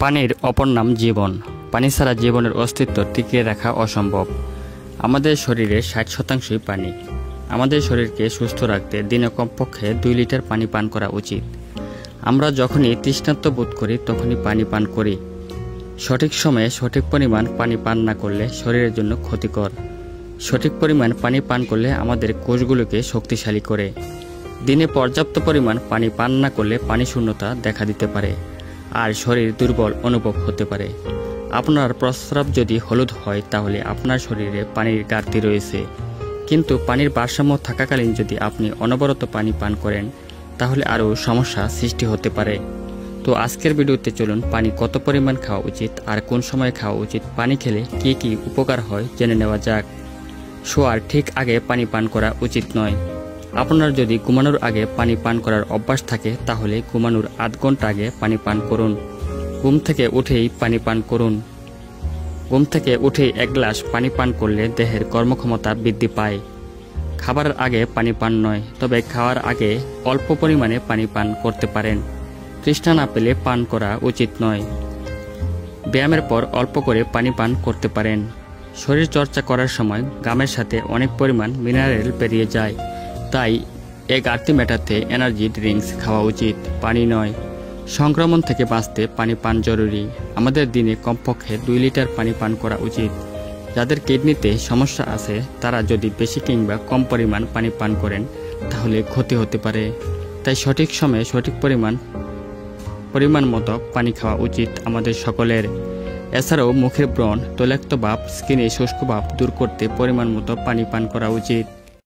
পানির অপর নাম জীবন। পানি ছাড়া জীবনের অস্তিত্ব টিকিয়ে রাখা অসম্ভব। আমাদের শরীরে 60% পানি। আমাদের শরীরকে সুস্থ রাখতে দিনে কমপক্ষে 2 লিটার পানি পান করা উচিত। আমরা যখনই তৃষ্ণার্ত বোধ করি তখনই পানি পান করি। সঠিক সময়ে সঠিক পরিমাণ পানি পান না করলে শরীরের জন্য ক্ষতিকর। সঠিক পরিমাণ পানি পান করলে আমাদের কোষগুলোকে শক্তিশালী করে। দিনে পর্যাপ্ত পরিমাণ পানি পান না করলে পানি শূন্যতা দেখা দিতে পারে আর শরীর দুর্বল অনুভব হতে পারে। আপনার প্রস্রাব যদি হলুদ হয় তাহলে আপনার শরীরে পানির ঘাটতি রয়েছে, কিন্তু পানির ভারসাম্য থাকাকালীন যদি আপনি অনবরত পানি পান করেন তাহলে আরও সমস্যা সৃষ্টি হতে পারে। তো আজকের ভিডিওতে চলুন পানি কত পরিমাণ খাওয়া উচিত আর কোন সময় খাওয়া উচিত, পানি খেলে কী কী উপকার হয় জেনে নেওয়া যাক। শোয়ার ঠিক আগে পানি পান করা উচিত নয়। আপনার যদি ঘুমানোর আগে পানি পান করার অভ্যাস থাকে তাহলে ঘুমানোর আধ ঘন্টা আগে পানি পান করুন। ঘুম থেকে উঠেই পানি পান করুন। ঘুম থেকে উঠেই 1 গ্লাস পানি পান করলে দেহের কর্মক্ষমতা বৃদ্ধি পায়। খাবারের আগে পানি পান নয়, তবে খাওয়ার আগে অল্প পরিমাণে পানি পান করতে পারেন। তৃষ্ণা না পেলে পান করা উচিত নয়। ব্যায়ামের পর অল্প করে পানি পান করতে পারেন। শরীর চর্চা করার সময় ঘামের সাথে অনেক পরিমাণ মিনারেল বেরিয়ে যায়, তাই এই ঘাটতি মেটাতে এনার্জি ড্রিঙ্কস খাওয়া উচিত, পানি নয়। সংক্রমণ থেকে বাঁচতে পানি পান জরুরি। আমাদের দিনে কমপক্ষে 2 লিটার পানি পান করা উচিত। যাদের কিডনিতে সমস্যা আছে তারা যদি বেশি কিংবা কম পরিমাণ পানি পান করেন তাহলে ক্ষতি হতে পারে। তাই সঠিক সময়ে সঠিক পরিমাণ মতো পানি খাওয়া উচিত আমাদের সকলের। এছাড়াও মুখের ব্রণ, তৈলাক্ত ভাব, স্কিনে শুষ্ক ভাব দূর করতে পরিমাণ মতো পানি পান করা উচিত।